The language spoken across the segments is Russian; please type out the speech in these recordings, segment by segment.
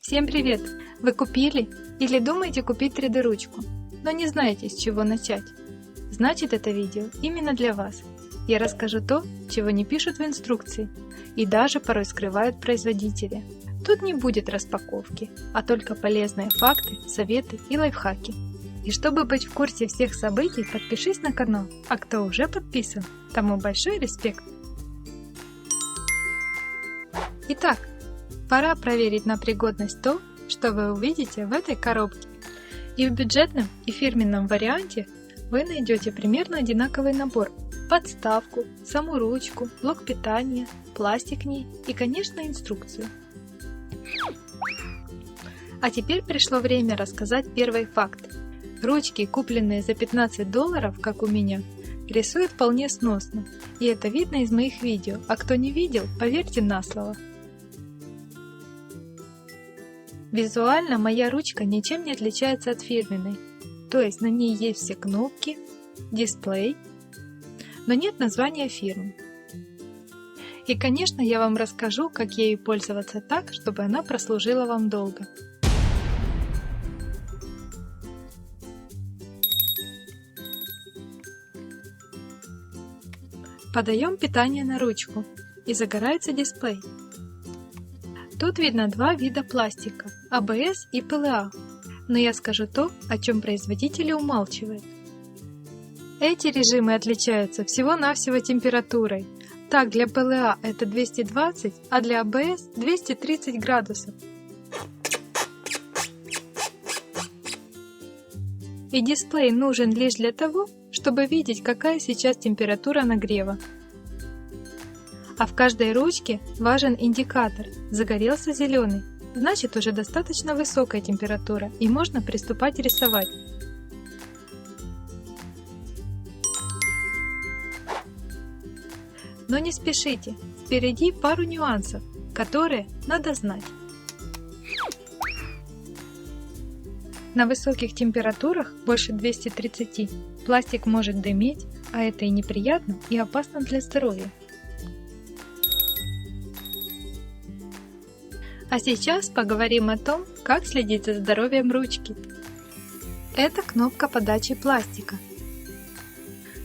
Всем привет! Вы купили или думаете купить 3D-ручку, но не знаете, с чего начать? Значит, это видео именно для вас. Я расскажу то, чего не пишут в инструкции и даже порой скрывают производители. Тут не будет распаковки, а только полезные факты, советы и лайфхаки. И чтобы быть в курсе всех событий, подпишись на канал, а кто уже подписан, тому большой респект. Итак, пора проверить на пригодность то, что вы увидите в этой коробке. И в бюджетном, и фирменном варианте вы найдете примерно одинаковый набор: подставку, саму ручку, блок питания, пластик к ней и, конечно, инструкцию. А теперь пришло время рассказать первый факт. Ручки, купленные за $15, как у меня, рисуют вполне сносно, и это видно из моих видео, а кто не видел, поверьте на слово. Визуально моя ручка ничем не отличается от фирменной, то есть на ней есть все кнопки, дисплей, но нет названия фирмы. И, конечно, я вам расскажу, как ею пользоваться так, чтобы она прослужила вам долго. Подаем питание на ручку, и загорается дисплей. Тут видно два вида пластика – ABS и PLA, но я скажу то, о чем производители умалчивают. Эти режимы отличаются всего-навсего температурой. Так, для PLA это 220, а для ABS 230 градусов. И дисплей нужен лишь для того, чтобы видеть, какая сейчас температура нагрева. А в каждой ручке важен индикатор. Загорелся зеленый, значит уже достаточно высокая температура и можно приступать рисовать. Но не спешите, впереди пару нюансов, которые надо знать. На высоких температурах, больше 230, пластик может дыметь, а это и неприятно, и опасно для здоровья. А сейчас поговорим о том, как следить за здоровьем ручки. Это кнопка подачи пластика.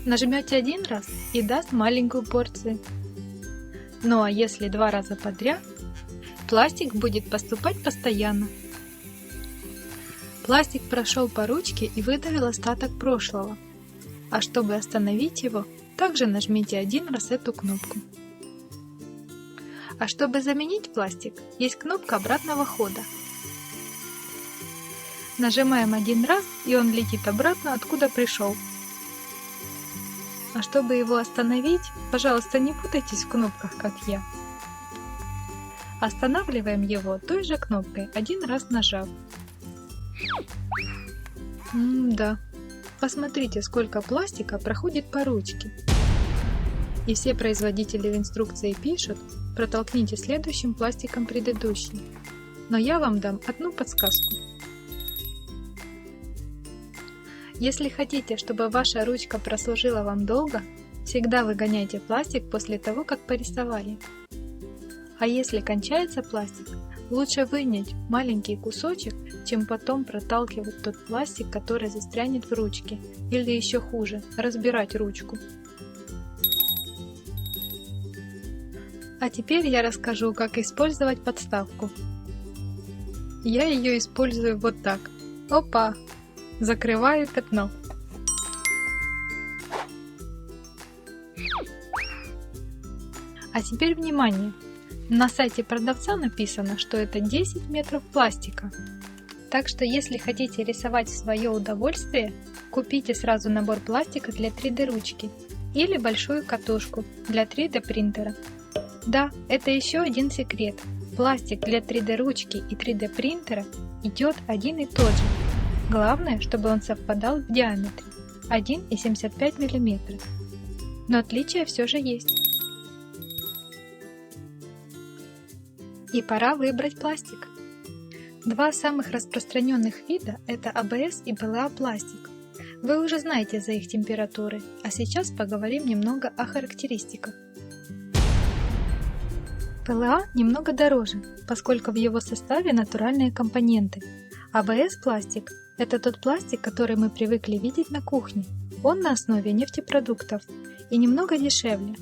Нажмете один раз и даст маленькую порцию. Ну а если два раза подряд, пластик будет поступать постоянно. Пластик прошел по ручке и выдавил остаток прошлого. А чтобы остановить его, также нажмите один раз эту кнопку. А чтобы заменить пластик, есть кнопка обратного хода. Нажимаем один раз, и он летит обратно, откуда пришел. А чтобы его остановить, пожалуйста, не путайтесь в кнопках, как я. Останавливаем его той же кнопкой, один раз нажав. Да, посмотрите, сколько пластика проходит по ручке. И все производители в инструкции пишут: протолкните следующим пластиком предыдущий. Но я вам дам одну подсказку. Если хотите, чтобы ваша ручка прослужила вам долго, всегда выгоняйте пластик после того, как порисовали. А если кончается пластик, лучше вынять маленький кусочек, чем потом проталкивать тот пластик, который застрянет в ручке, или еще хуже, разбирать ручку. А теперь я расскажу, как использовать подставку. Я ее использую вот так. Опа! Закрываю пятно. А теперь внимание! На сайте продавца написано, что это 10 метров пластика. Так что если хотите рисовать в свое удовольствие, купите сразу набор пластика для 3D ручки или большую катушку для 3D принтера. Да, это еще один секрет. Пластик для 3D ручки и 3D принтера идет один и тот же. Главное, чтобы он совпадал в диаметре 1,75 мм. Но отличия все же есть. И пора выбрать пластик. Два самых распространенных вида – это ABS и PLA пластик. Вы уже знаете за их температуры, а сейчас поговорим немного о характеристиках. ПЛА немного дороже, поскольку в его составе натуральные компоненты. АБС пластик – это тот пластик, который мы привыкли видеть на кухне. Он на основе нефтепродуктов и немного дешевле.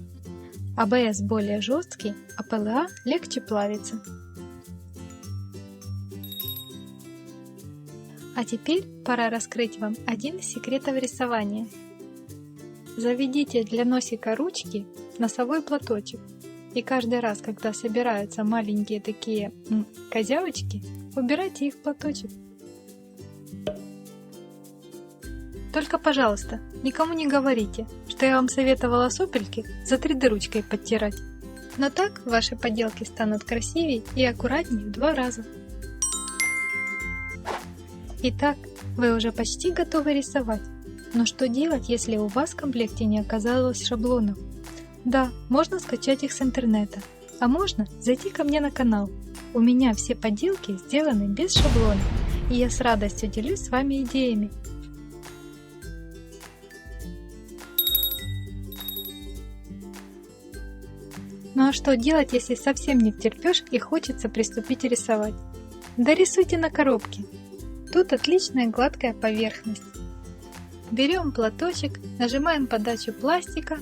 АБС более жесткий, а ПЛА легче плавится. А теперь пора раскрыть вам один из секретов рисования. Заведите для носика ручки носовой платочек. И каждый раз, когда собираются маленькие такие козявочки, убирайте их в платочек. Только, пожалуйста, никому не говорите, что я вам советовала сопельки за 3D ручкой подтирать. Но так ваши поделки станут красивее и аккуратнее в 2 раза. Итак, вы уже почти готовы рисовать. Но что делать, если у вас в комплекте не оказалось шаблонов? Да, можно скачать их с интернета, а можно зайти ко мне на канал. У меня все поделки сделаны без шаблона, и я с радостью делюсь с вами идеями. Ну а что делать, если совсем не втерпешь и хочется приступить рисовать? Да рисуйте на коробке. Тут отличная гладкая поверхность. Берем платочек, нажимаем подачу пластика.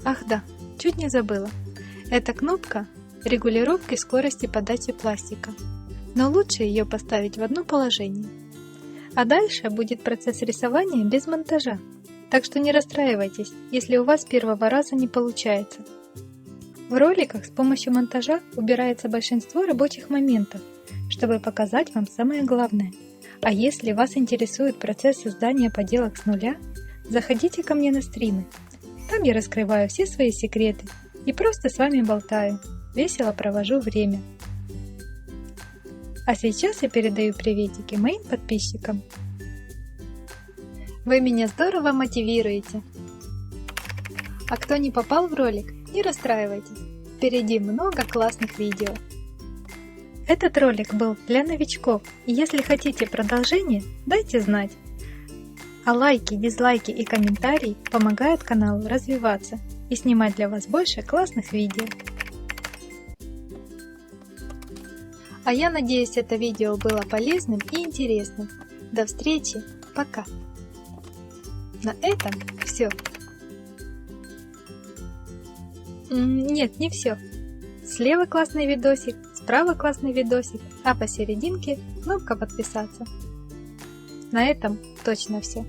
Ах да, чуть не забыла. Эта кнопка регулировки скорости подачи пластика. Но лучше ее поставить в одно положение. А дальше будет процесс рисования без монтажа. Так что не расстраивайтесь, если у вас с первого раза не получается. В роликах с помощью монтажа убирается большинство рабочих моментов, чтобы показать вам самое главное. А если вас интересует процесс создания поделок с нуля, заходите ко мне на стримы. Там я раскрываю все свои секреты и просто с вами болтаю, весело провожу время. А сейчас я передаю приветики моим подписчикам. Вы меня здорово мотивируете. А кто не попал в ролик, не расстраивайтесь, впереди много классных видео. Этот ролик был для новичков, и если хотите продолжение, дайте знать. А лайки, дизлайки и комментарии помогают каналу развиваться и снимать для вас больше классных видео. А я надеюсь, это видео было полезным и интересным. До встречи, пока! На этом все. Нет, не все. Слева классный видосик, справа классный видосик, а посерединке кнопка подписаться. На этом точно все.